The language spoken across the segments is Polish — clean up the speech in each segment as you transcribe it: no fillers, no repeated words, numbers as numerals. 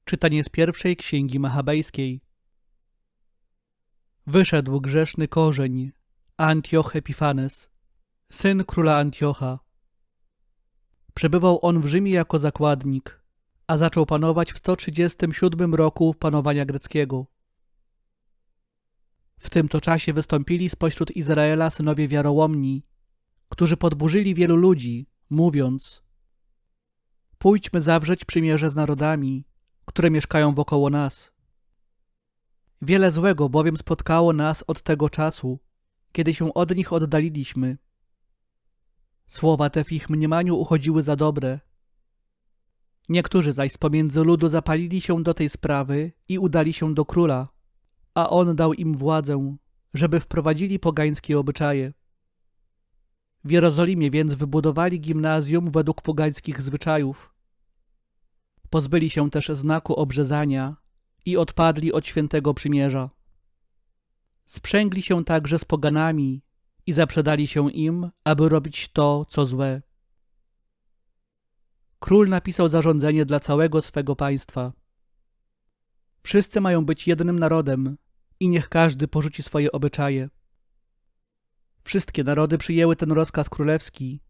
Czytanie z pierwszej księgi Machabejskiej. Wyszedł grzeszny korzeń, Antioch Epifanes, syn króla Antiocha. Przebywał on w Rzymie jako zakładnik, a zaczął panować w 137 roku panowania greckiego. W tym to czasie wystąpili spośród Izraela synowie wiarołomni, którzy podburzyli wielu ludzi, mówiąc: pójdźmy zawrzeć przymierze z narodami, które mieszkają wokoło nas. Wiele złego bowiem spotkało nas od tego czasu, kiedy się od nich oddaliliśmy. Słowa te w ich mniemaniu uchodziły za dobre. Niektórzy zaś z pomiędzy ludu zapalili się do tej sprawy i udali się do króla, a on dał im władzę, żeby wprowadzili pogańskie obyczaje. W Jerozolimie więc wybudowali gimnazjum według pogańskich zwyczajów. Pozbyli się też znaku obrzezania i odpadli od świętego przymierza. Sprzęgli się także z poganami i zaprzedali się im, aby robić to, co złe. Król napisał zarządzenie dla całego swego państwa. Wszyscy mają być jednym narodem i niech każdy porzuci swoje obyczaje. Wszystkie narody przyjęły ten rozkaz królewski,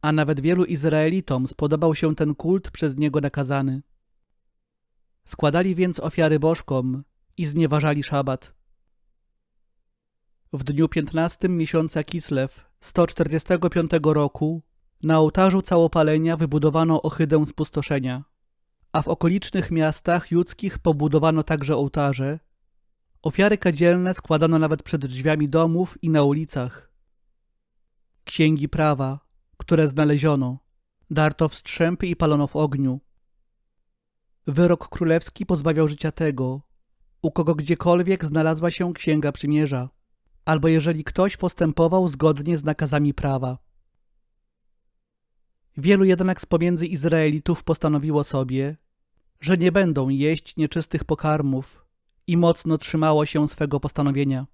a nawet wielu Izraelitom spodobał się ten kult przez niego nakazany. Składali więc ofiary bożkom i znieważali szabat. W dniu 15 miesiąca Kislew 145 roku na ołtarzu całopalenia wybudowano ohydę spustoszenia, a w okolicznych miastach judzkich pobudowano także ołtarze. Ofiary kadzielne składano nawet przed drzwiami domów i na ulicach. Księgi prawa, które znaleziono, darto w strzępy i palono w ogniu. Wyrok królewski pozbawiał życia tego, u kogo gdziekolwiek znalazła się księga przymierza, albo jeżeli ktoś postępował zgodnie z nakazami prawa. Wielu jednak z pomiędzy Izraelitów postanowiło sobie, że nie będą jeść nieczystych pokarmów i mocno trzymało się swego postanowienia.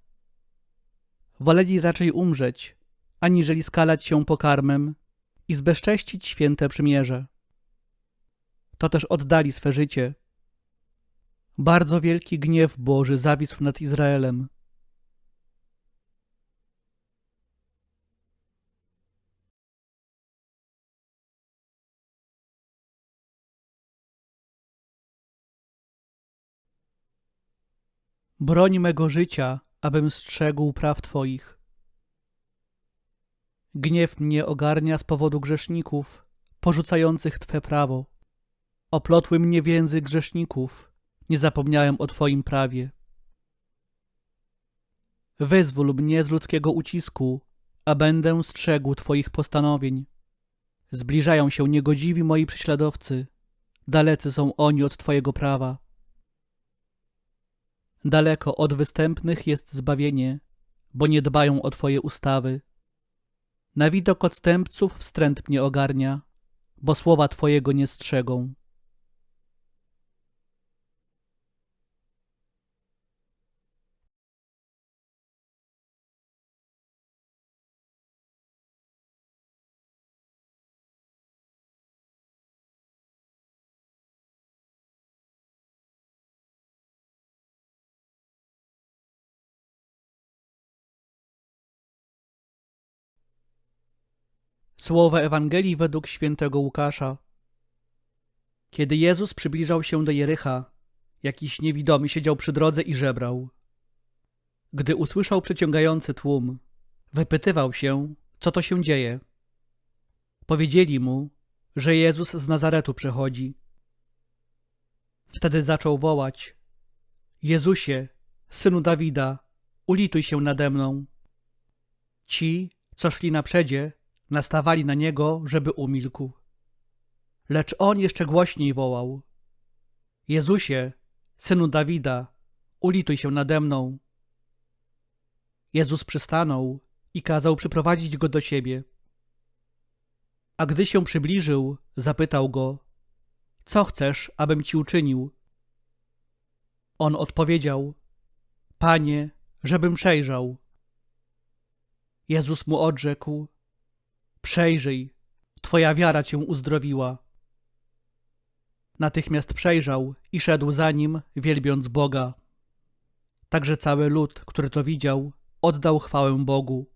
Woleli raczej umrzeć, aniżeli skalać się pokarmem i zbezcześcić święte przymierze. To też oddali swe życie. Bardzo wielki gniew Boży zawisł nad Izraelem. Broń mego życia, abym strzegł praw Twoich. Gniew mnie ogarnia z powodu grzeszników, porzucających Twe prawo. Oplotły mnie więzy grzeszników, nie zapomniałem o Twoim prawie. Wyzwól mnie z ludzkiego ucisku, a będę strzegł Twoich postanowień. Zbliżają się niegodziwi moi prześladowcy, dalecy są oni od Twojego prawa. Daleko od występnych jest zbawienie, bo nie dbają o Twoje ustawy. Na widok odstępców wstręt mnie ogarnia, bo słowa Twojego nie strzegą. Słowa Ewangelii według świętego Łukasza. Kiedy Jezus przybliżał się do Jericha, jakiś niewidomy siedział przy drodze i żebrał. Gdy usłyszał przeciągający tłum, wypytywał się, co to się dzieje. Powiedzieli mu, że Jezus z Nazaretu przychodzi. Wtedy zaczął wołać: Jezusie, synu Dawida, ulituj się nade mną. Ci, co szli naprzedzie, nastawali na niego, żeby umilkł. Lecz on jeszcze głośniej wołał: Jezusie, synu Dawida, ulituj się nade mną. Jezus przystanął i kazał przyprowadzić go do siebie. A gdy się przybliżył, zapytał go: co chcesz, abym ci uczynił? On odpowiedział: Panie, żebym przejrzał. Jezus mu odrzekł: przejrzyj, twoja wiara cię uzdrowiła. natychmiast przejrzał i szedł za nim, wielbiąc Boga. Także cały lud, który to widział, oddał chwałę Bogu.